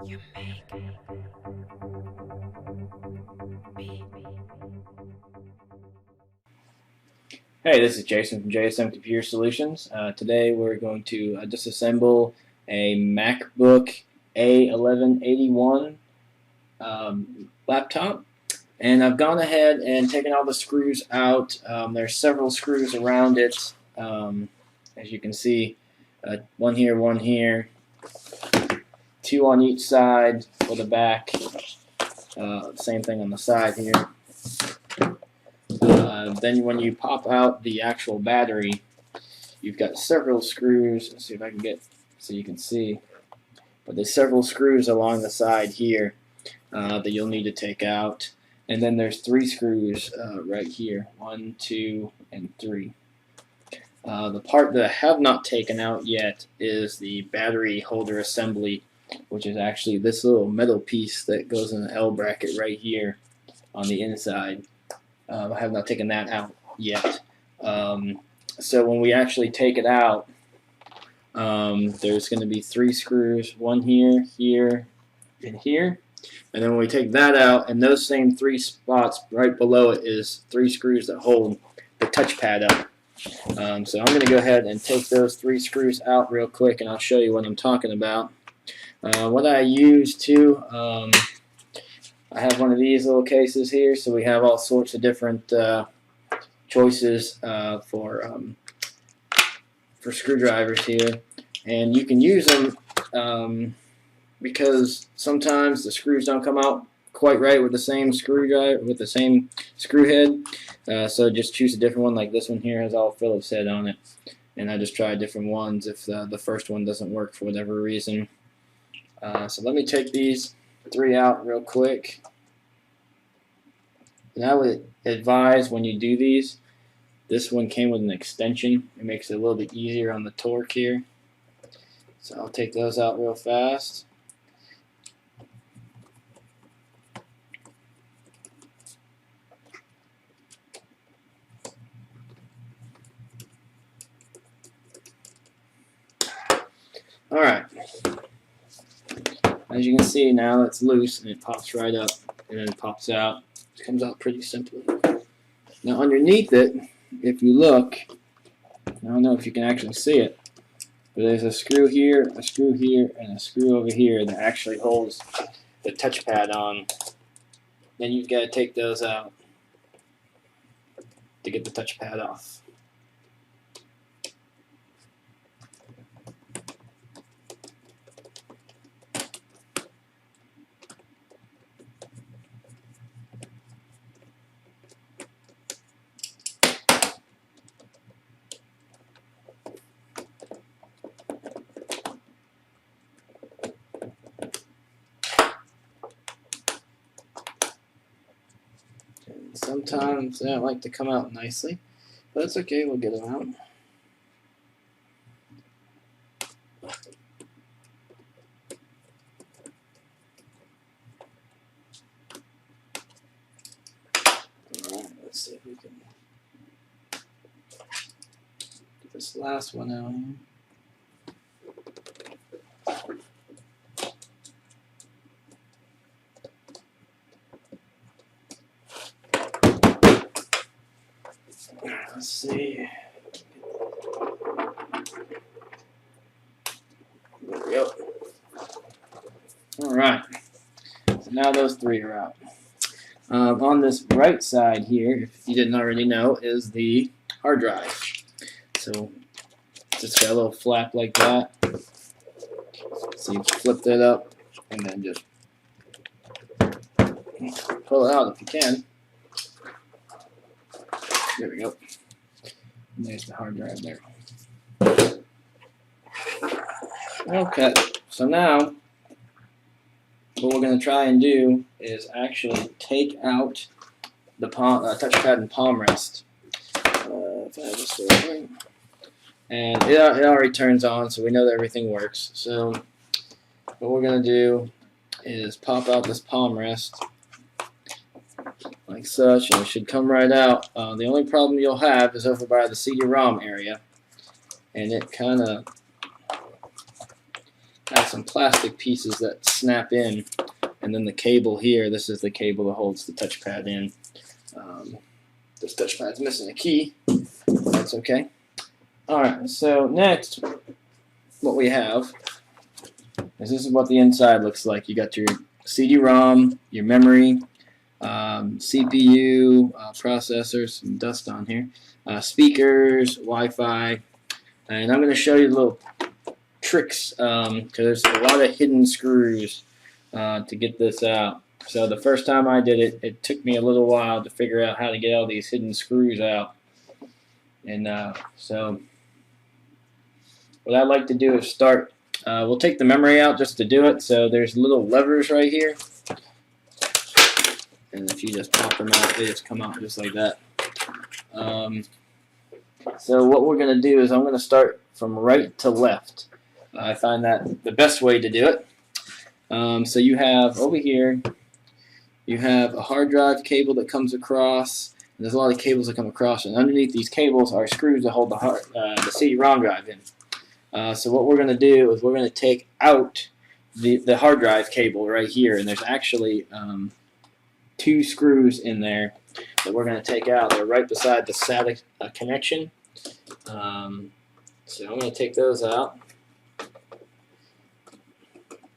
You make me. Hey, this is Jason from JSM Computer Solutions. Today we're going to disassemble a Macbook A1181 laptop. And I've gone ahead and taken all the screws out. There's several screws around it. As you can see, one here, two on each side for the back. Same thing on the side here. Then when you pop out the actual battery, you've got several screws. Let's see if I can get so you can see. But there's several screws along the side here that you'll need to take out. And then there's three screws right here. 1, 2, and 3. The part that I have not taken out yet is the battery holder assembly, which is actually this little metal piece that goes in the L bracket right here on the inside. I have not taken that out yet. So when we actually take it out, there's going to be 3 screws, one here, here, and here. And then when we take that out, and those same 3 spots right below it is 3 screws that hold the touchpad up. So I'm going to go ahead and take those 3 screws out real quick, and I'll show you what I'm talking about. What I use too, I have one of these little cases here, so we have all sorts of different choices for screwdrivers here, and you can use them because sometimes the screws don't come out quite right with the same screwdriver with the same screw head. So just choose a different one. Like this one here has all Phillips head on it, and I just try different ones if the first one doesn't work for whatever reason. So let me take these 3 out real quick. And I would advise when you do these, this one came with an extension. It makes it a little bit easier on the torque here. So I'll take those out real fast. Alright. As you can see now it's loose and it pops right up and then it pops out. It comes out pretty simply. Now underneath it, if you look, I don't know if you can actually see it, but there's a screw here, and a screw over here that actually holds the touchpad on. Then you've got to take those out to get the touchpad off. Sometimes they don't like to come out nicely, but that's okay, we'll get them out. Alright, let's see if we can get this last one out here. Let's see. There we go. Alright. So now those 3 are out. On this right side here, if you didn't already know, is the hard drive. So just got a little flap like that. So you flip that up and then just pull it out if you can. There we go. And there's the hard drive there. Okay, so now what we're going to try and do is actually take out the touchpad and palm rest. If I have this right. And it already turns on, so we know that everything works. So what we're going to do is pop out this palm rest like such, and it should come right out. The only problem you'll have is over by the CD-ROM area, and it kind of have some plastic pieces that snap in, and then the cable here, this is the cable that holds the touchpad in. This touchpad's missing a key. That's okay. Alright, so next, what we have is this is what the inside looks like. You got your CD-ROM, your memory, CPU, processor, some dust on here, speakers, Wi-Fi, and I'm going to show you little tricks because there's a lot of hidden screws to get this out. So the first time I did it, it took me a little while to figure out how to get all these hidden screws out. And so what I like to do is start, we'll take the memory out just to do it. So there's little levers right here. And if you just pop them out, they just come out just like that. So what we're going to do is I'm going to start from right to left. I find that the best way to do it. So you have over here, you have a hard drive cable that comes across. And there's a lot of cables that come across, and underneath these cables are screws that hold the CD-ROM drive in. So what we're going to do is we're going to take out the hard drive cable right here, and there's actually 2 screws in there that we're going to take out. They're right beside the SATA connection. So I'm going to take those out.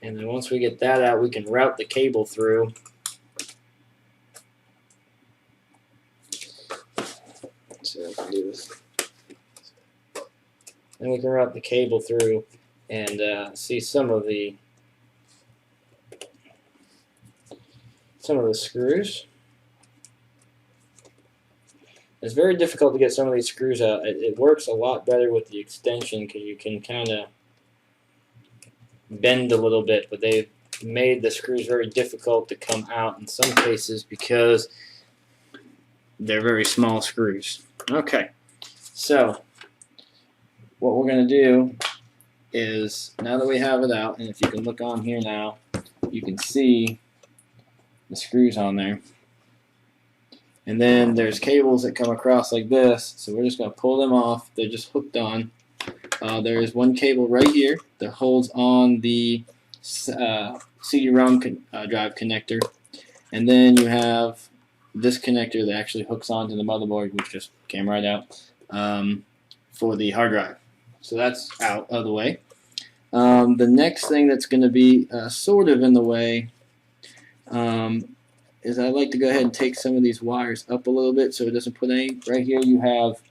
And then once we get that out, we can route the cable through. So I can do this. Then we can route the cable through and see some of the screws. It's very difficult to get some of these screws out. It works a lot better with the extension because you can kind of bend a little bit, but they've made the screws very difficult to come out in some cases because they're very small screws. Okay, so what we're going to do is, now that we have it out, and if you can look on here now, you can see the screws on there. And then there's cables that come across like this, so we're just going to pull them off. They're just hooked on. There is one cable right here that holds on the CD-ROM drive connector, and then you have this connector that actually hooks onto the motherboard, which just came right out, for the hard drive. So that's out of the way. The next thing that's going to be sort of in the way is I like to go ahead and take some of these wires up a little bit so it doesn't put any. Right here you have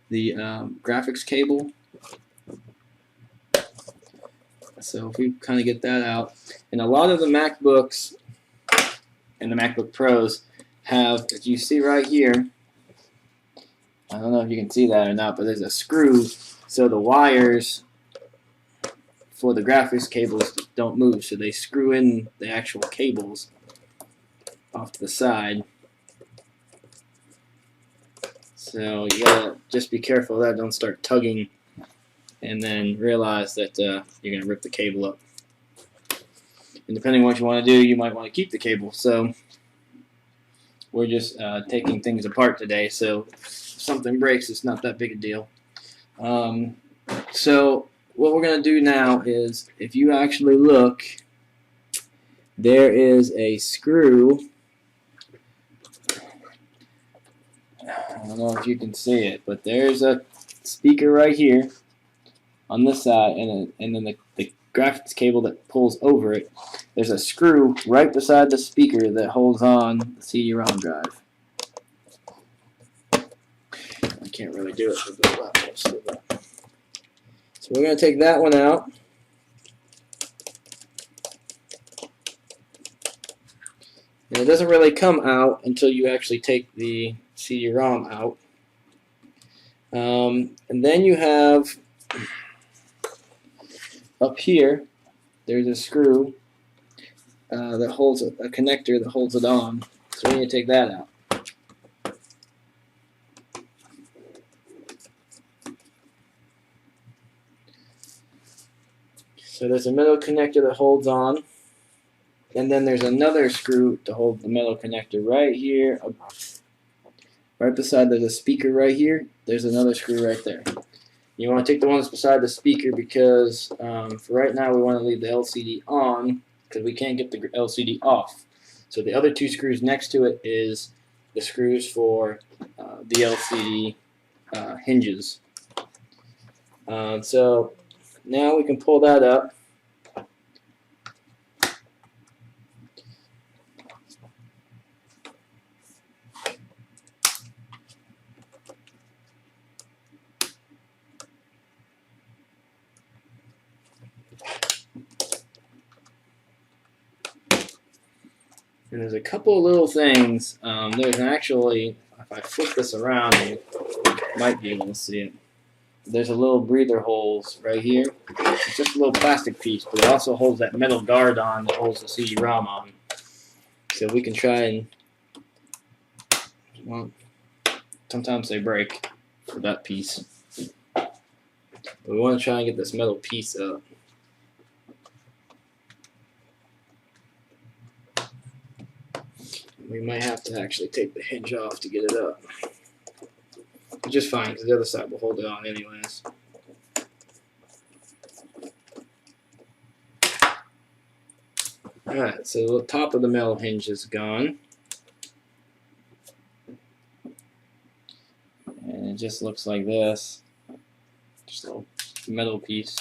the graphics cable. So if we kind of get that out, and a lot of the MacBooks and the MacBook Pros have, as you see right here, I don't know if you can see that or not, but there's a screw so the wires for the graphics cables don't move, so they screw in the actual cables off to the side. So you gotta just be careful of that, don't start tugging and then realize that you're going to rip the cable up. And depending on what you want to do, you might want to keep the cable. So we're just taking things apart today, so if something breaks, it's not that big a deal. So what we're going to do now is, if you actually look, there is a screw. I don't know if you can see it, but there's a speaker right here on this side, and then the graphics cable that pulls over it. There's a screw right beside the speaker that holds on the CD-ROM drive. I can't really do it with the laptop. So we're going to take that one out. And it doesn't really come out until you actually take the CD-ROM out. And then you have, up here, there's a screw that holds a connector that holds it on. So we need to take that out. So there's a metal connector that holds on, and then there's another screw to hold the metal connector right here. Right beside there's a speaker right here. There's another screw right there. You want to take the ones beside the speaker because for right now we want to leave the LCD on because we can't get the LCD off. So the other two screws next to it is the screws for the LCD hinges. So now we can pull that up. And there's a couple of little things. There's actually, if I flip this around, you might be able to see it. There's a little breather holes right here. It's just a little plastic piece, but it also holds that metal guard on that holds the CD-ROM on. So we can try and, well, sometimes they break for that piece. But we want to try and get this metal piece up. We might have to actually take the hinge off to get it up. Which is fine, because the other side will hold it on anyways. Alright, so the top of the metal hinge is gone. And it just looks like this. Just a little metal piece.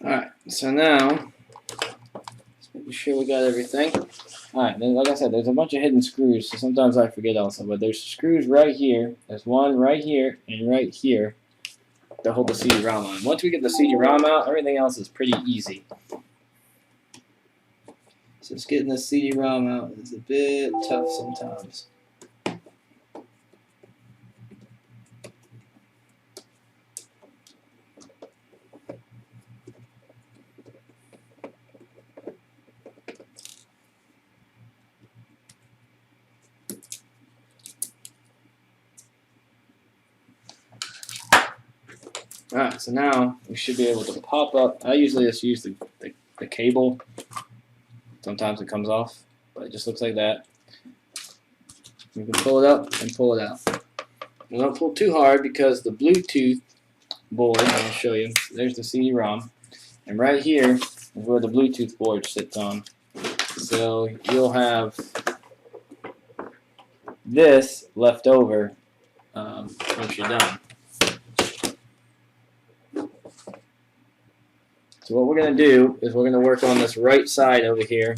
Alright, so now, let's make sure we got everything. Alright, then like I said, there's a bunch of hidden screws, so sometimes I forget also, but there's screws right here, there's one right here, and right here to hold the CD-ROM on. Once we get the CD-ROM out, everything else is pretty easy. So just getting the CD-ROM out is a bit tough sometimes. Alright, so now we should be able to pop up. I usually just use the cable. Sometimes it comes off, but it just looks like that. You can pull it up and pull it out. You don't pull too hard because the Bluetooth board, I'll show you, there's the CD-ROM. And right here is where the Bluetooth board sits on. So you'll have this left over once you're done. So what we're going to do is we're going to work on this right side over here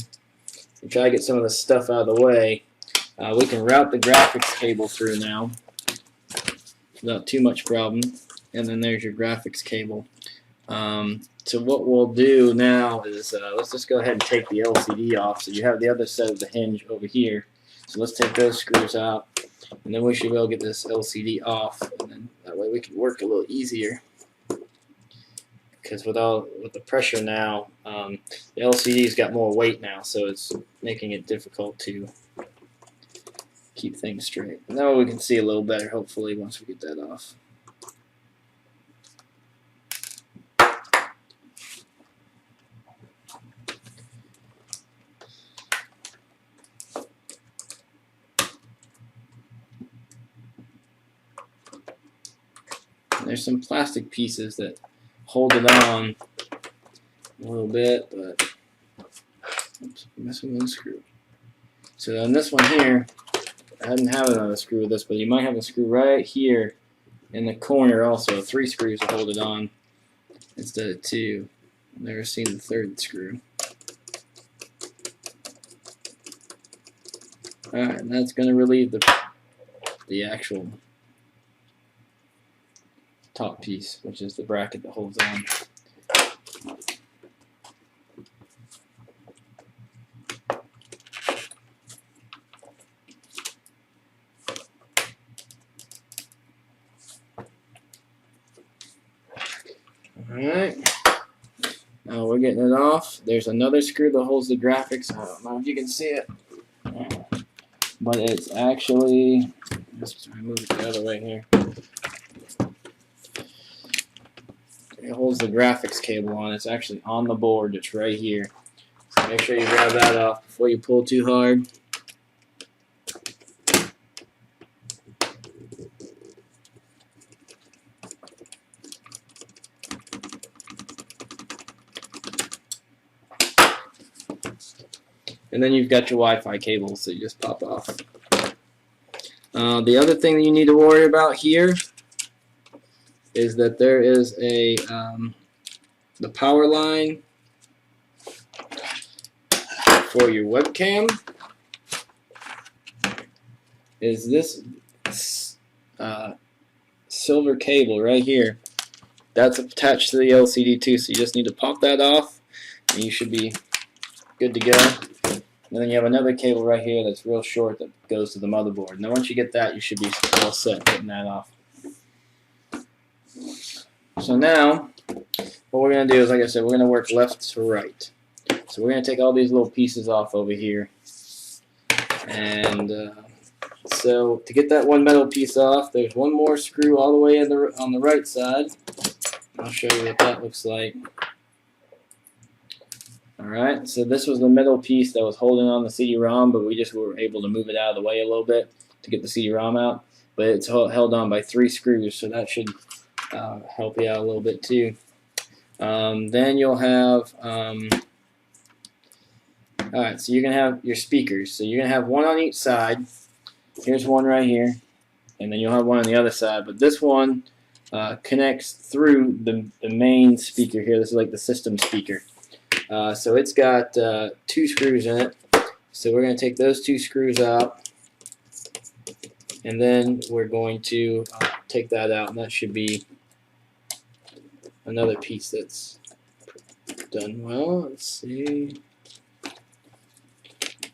and try to get some of this stuff out of the way. We can route the graphics cable through now without too much problem. And then there's your graphics cable. So what we'll do now is let's just go ahead and take the LCD off. So you have the other side of the hinge over here. So let's take those screws out. And then we should be able to get this LCD off. And then that way we can work a little easier. Because with the pressure now, the LCD's got more weight now, so it's making it difficult to keep things straight. And now we can see a little better, hopefully, once we get that off. And there's some plastic pieces that hold it on a little bit, but oops, missing one screw. So on this one here, I didn't have another screw with this, but you might have a screw right here in the corner also. 3 screws to hold it on instead of 2. I've never seen the 3rd screw. Alright, and that's going to relieve the actual top piece, which is the bracket that holds on. Alright, We're getting it off. There's another screw that holds the graphics. I don't know if you can see it, but it's actually, let's move it the other way here. It holds the graphics cable on. It's actually on the board. It's right here. So make sure you grab that off before you pull too hard. And then you've got your Wi-Fi cables that you just pop off. The other thing that you need to worry about here is that there is a the power line for your webcam is this silver cable right here. That's attached to the LCD too, so you just need to pop that off and you should be good to go. And then you have another cable right here that's real short that goes to the motherboard. Now once you get that, you should be all set getting that off. So now, what we're going to do is, like I said, we're going to work left to right. So we're going to take all these little pieces off over here. And so to get that one metal piece off, there's one more screw all the way on the right side. I'll show you what that looks like. Alright, so this was the middle piece that was holding on the CD-ROM, but we just were able to move it out of the way a little bit to get the CD-ROM out. But it's held on by 3 screws, so that should help you out a little bit too. Then you'll have, alright, so you're going to have your speakers. So you're going to have one on each side. Here's one right here, and then you'll have one on the other side. But this one connects through the main speaker here. This is like the system speaker. So it's got 2 screws in it. So we're going to take those 2 screws out, and then we're going to take that out, and that should be another piece that's done well. Let's see.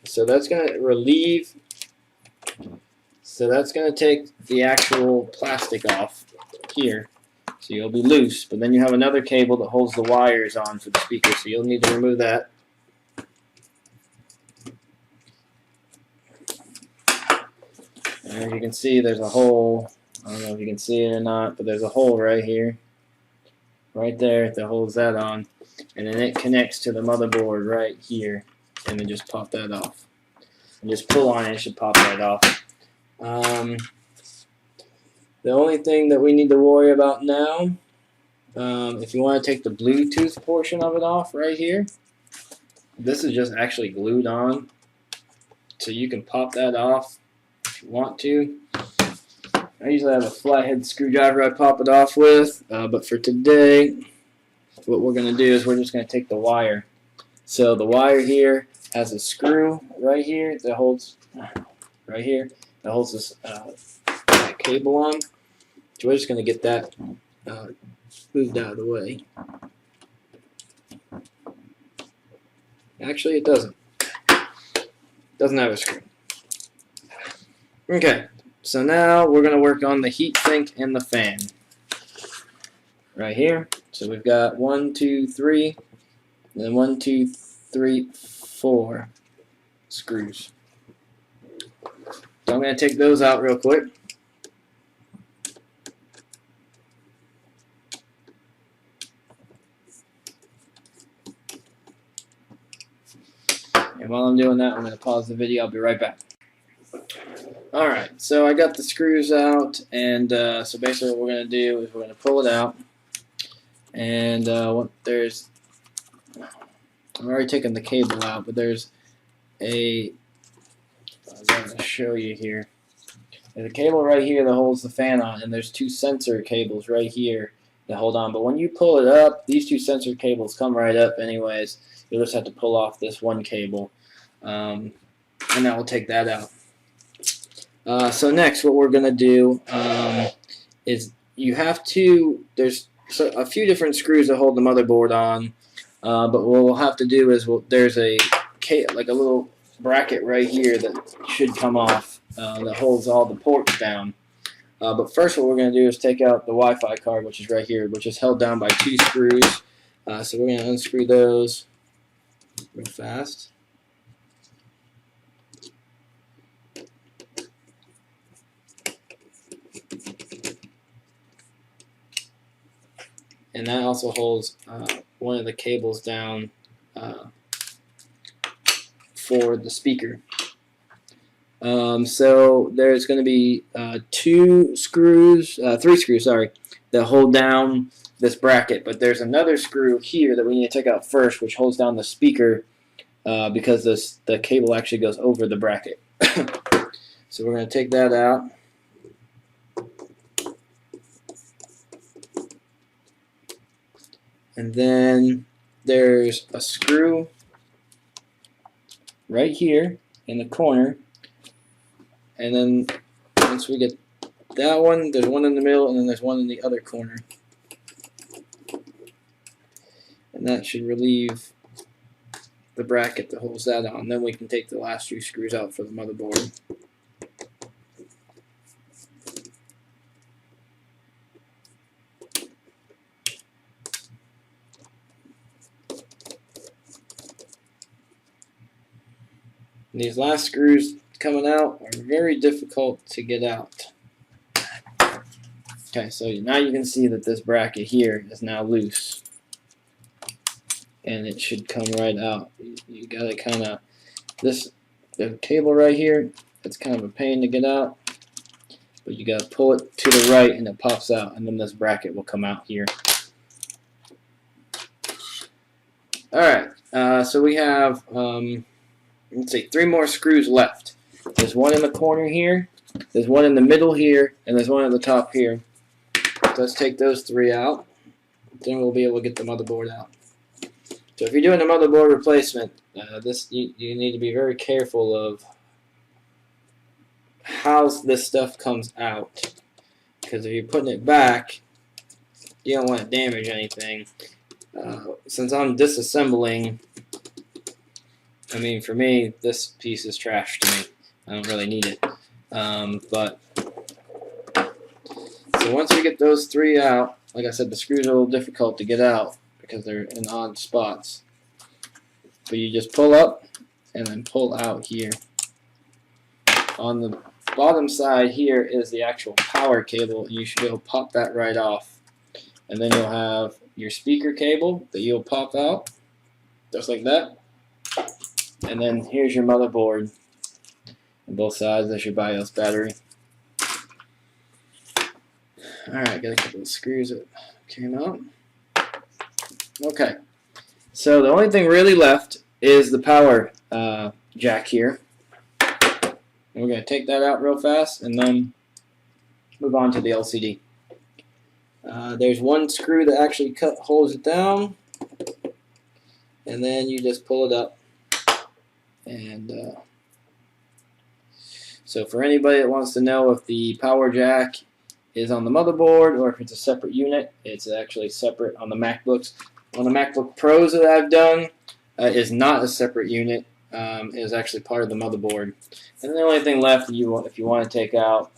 So that's going to relieve. So that's going to take the actual plastic off here. So you'll be loose, but then you have another cable that holds the wires on for the speaker, so you'll need to remove that. And as you can see, there's a hole. I don't know if you can see it or not, but there's a hole right here, right there, that holds that on. And then it connects to the motherboard right here, and then just pop that off. And just pull on it, it should pop right off. The only thing that we need to worry about now, if you want to take the Bluetooth portion of it off right here, this is just actually glued on, so you can pop that off if you want to. I usually have a flathead screwdriver I pop it off with, but for today, what we're going to do is we're just going to take the wire. So the wire here has a screw right here that holds this cable on. So we're just going to get that moved out of the way. Actually, it doesn't. It doesn't have a screw. Okay, so now we're going to work on the heat sink and the fan. Right here. So we've got 1, 2, 3, and then 1, 2, 3, 4 screws. So I'm going to take those out real quick. And while I'm doing that, I'm going to pause the video. I'll be right back. Alright, so I got the screws out, and so basically what we're going to do is we're going to pull it out. And I've already taken the cable out, but there's I'm going to show you here. There's a cable right here that holds the fan on, and there's 2 sensor cables right here that hold on. But when you pull it up, these 2 sensor cables come right up anyways. You'll just have to pull off this one cable, and that will take that out. So next, what we're going to do is you have to, there's a few different screws that hold the motherboard on, but what we'll have to do is there's like a little bracket right here that should come off that holds all the ports down. But first what we're going to do is take out the Wi-Fi card, which is right here, which is held down by 2 screws. So we're going to unscrew those real fast. And that also holds one of the cables down for the speaker. So there's going to be three screws, that hold down this bracket. But there's another screw here that we need to take out first, which holds down the speaker because the cable actually goes over the bracket. So we're going to take that out. And then there's a screw right here in the corner. And then once we get that one, there's one in the middle, and then there's one in the other corner. And that should relieve the bracket that holds that on. Then we can take the last few screws out for the motherboard. And these last screws coming out are very difficult to get out. Okay, so now you can see that this bracket here is now loose. And it should come right out. You gotta kind of, the cable right here, it's kind of a pain to get out. But you gotta pull it to the right and it pops out, and then this bracket will come out here. Alright, so we have, let's see, 3 more screws left. There's one in the corner here, there's one in the middle here, and there's one at the top here. So let's take those 3 out. Then we'll be able to get the motherboard out. So if you're doing a motherboard replacement, you need to be very careful of how this stuff comes out. Because if you're putting it back, you don't want to damage anything. Since I'm disassembling, I mean, for me, this piece is trash to me. I don't really need it. So once we get those 3 out, like I said, the screws are a little difficult to get out because they're in odd spots. But you just pull up and then pull out here. On the bottom side here is the actual power cable, and you should be able to pop that right off. And then you'll have your speaker cable that you'll pop out, just like that. And then here's your motherboard. On both sides, there's your BIOS battery. Alright, got a couple of screws that came out. Okay, so the only thing really left is the power jack here. And we're going to take that out real fast and then move on to the LCD. There's one screw that actually holds it down, and then you just pull it up. And so for anybody that wants to know if the power jack is on the motherboard or if it's a separate unit, it's actually separate on the MacBooks. On the MacBook Pros that I've done, is not a separate unit. It is actually part of the motherboard. And the only thing left if you want to take out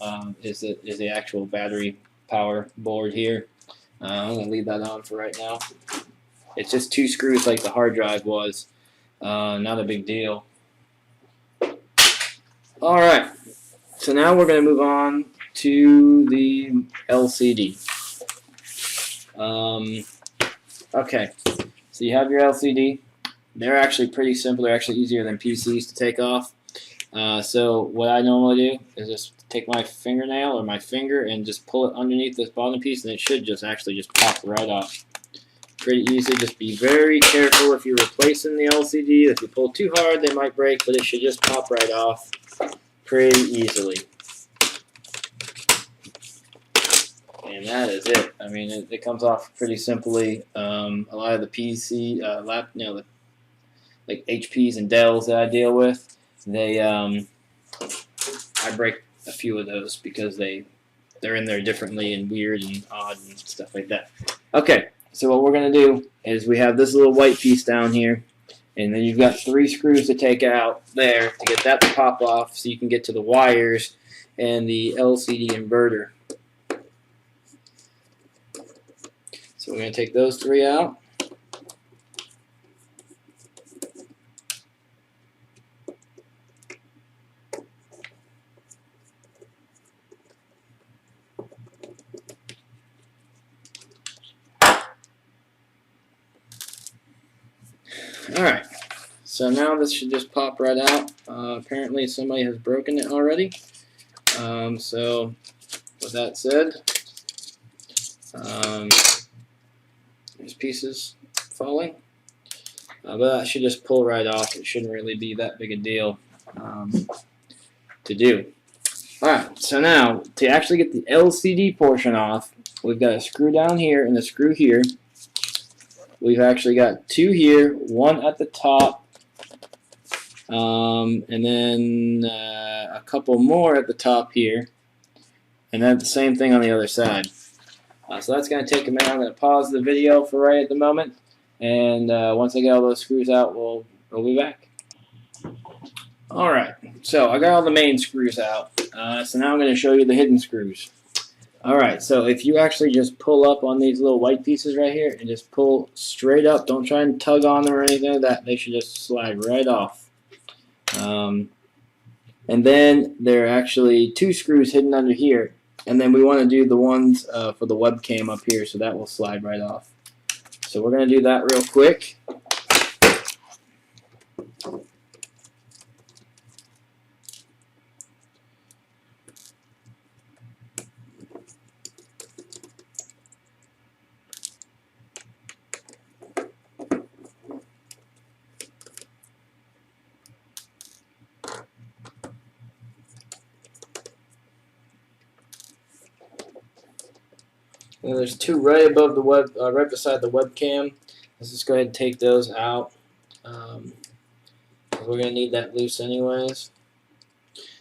is the actual battery power board here. I'm going to leave that on for right now. It's just 2 screws like the hard drive was. Not a big deal. Alright, so now we're going to move on to the LCD. Okay, so you have your LCD. They're actually pretty simple. They're actually easier than PCs to take off. So what I normally do is just take my fingernail or my finger and just pull it underneath this bottom piece, and it should just pop right off. Pretty easy. Just be very careful if you're replacing the LCD. If you pull too hard, they might break, but it should just pop right off pretty easily. And that is it. I mean, it comes off pretty simply. A lot of the PC, like HPs and Dells that I deal with, I break a few of those because they're in there differently and weird and odd and stuff like that. Okay, so what we're going to do is we have this little white piece down here, and then you've got 3 screws to take out there to get that to pop off so you can get to the wires and the LCD inverter. So we're going to take those 3 out. Alright, so now this should just pop right out. Apparently somebody has broken it already. So with that said, there's pieces falling. But that should just pull right off. It shouldn't really be that big a deal to do. Alright, so now to actually get the LCD portion off, we've got a screw down here and a screw here. We've actually got two here, one at the top, and then a couple more at the top here, and then the same thing on the other side. So that's going to take a minute. I'm going to pause the video for right at the moment, and once I get all those screws out, we'll be back. Alright, so I got all the main screws out, so now I'm going to show you the hidden screws. Alright, so if you actually just pull up on these little white pieces right here and just pull straight up, don't try and tug on them or anything like that, they should just slide right off. And then there are actually two screws hidden under here, and then we want to do the ones for the webcam up here, so that will slide right off. So we're going to do that real quick. And there's two right above the right beside the webcam. Let's just go ahead and take those out. We're going to need that loose anyways.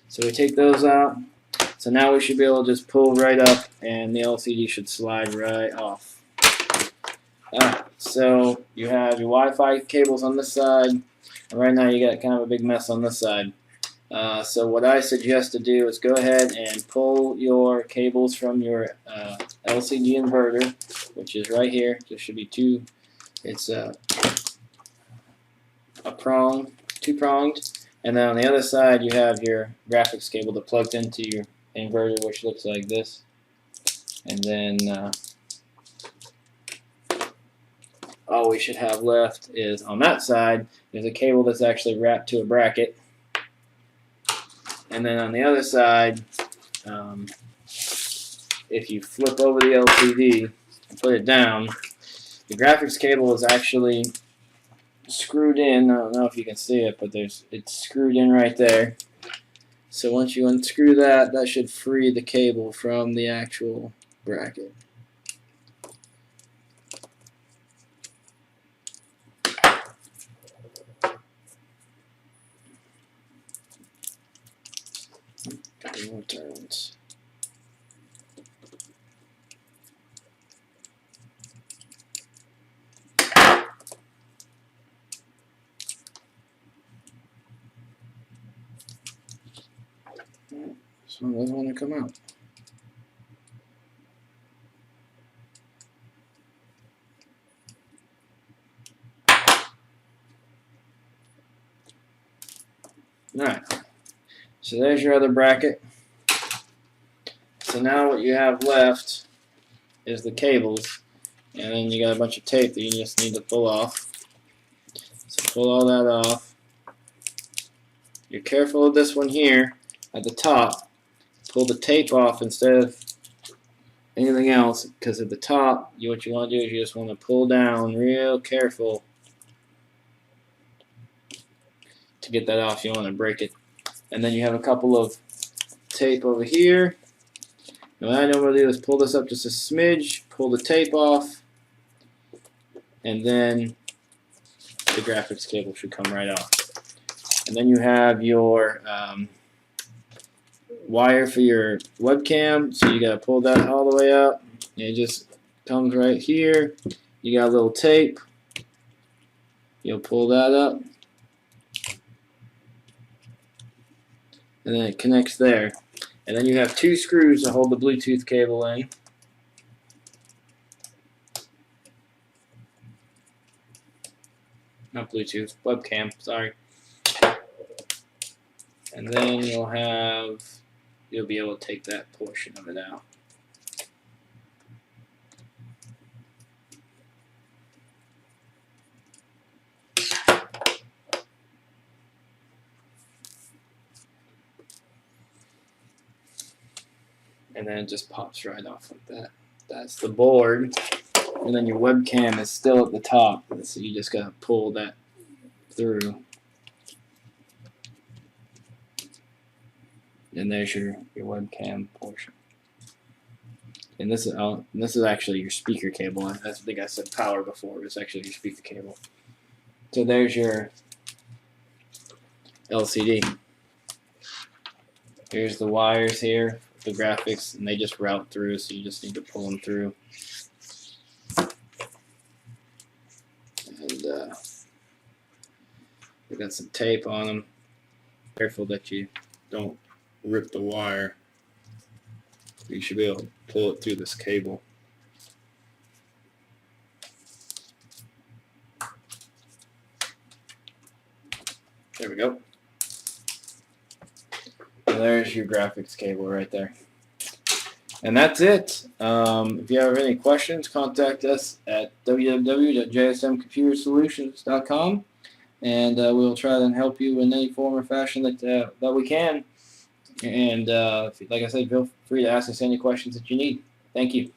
So we take those out. So now we should be able to just pull right up and the LCD should slide right off. Alright, so you have your Wi-Fi cables on this side. And right now you got kind of a big mess on this side. So what I suggest to do is go ahead and pull your cables from your LCD inverter, which is right here. There should be two. It's a prong, two-pronged, and then on the other side you have your graphics cable that plugged into your inverter, which looks like this. And then all we should have left is on that side. There's a cable that's actually wrapped to a bracket. And then on the other side, if you flip over the LCD and put it down, the graphics cable is actually screwed in. I don't know if you can see it, but it's screwed in right there. So once you unscrew that, that should free the cable from the actual bracket. Couple more turns. This one doesn't want to come out. Alright, so there's your other bracket. So now what you have left is the cables, and then you got a bunch of tape that you just need to pull off. So pull all that off. You're careful of this one here at the top. Pull the tape off instead of anything else, because at the top, what you want to do is you just want to pull down real careful to get that off. You don't want to break it. And then you have a couple of tape over here. And what I normally do is pull this up just a smidge, pull the tape off, and then the graphics cable should come right off. And then you have your wire for your webcam, so you got to pull that all the way up. It just comes right here. You got a little tape. You'll pull that up, and then it connects there. And then you have two screws to hold the Bluetooth cable in. Not Bluetooth, webcam, sorry. And then you'll be able to take that portion of it out. and then it just pops right off like that. That's the board, and then your webcam is still at the top, so you just gotta pull that through. And there's your webcam portion. And this is actually your speaker cable. I think I said power before, but it's actually your speaker cable. So there's your LCD. Here's the wires here, the graphics, and they just route through, so you just need to pull them through. And we got some tape on them. Careful that you don't rip the wire. You should be able to pull it through this cable. There we go. And there's your graphics cable right there. And that's it. If you have any questions, contact us at www.jsmcomputersolutions.com, and we'll try to help you in any form or fashion that we can. And like I said, feel free to ask us any questions that you need. Thank you.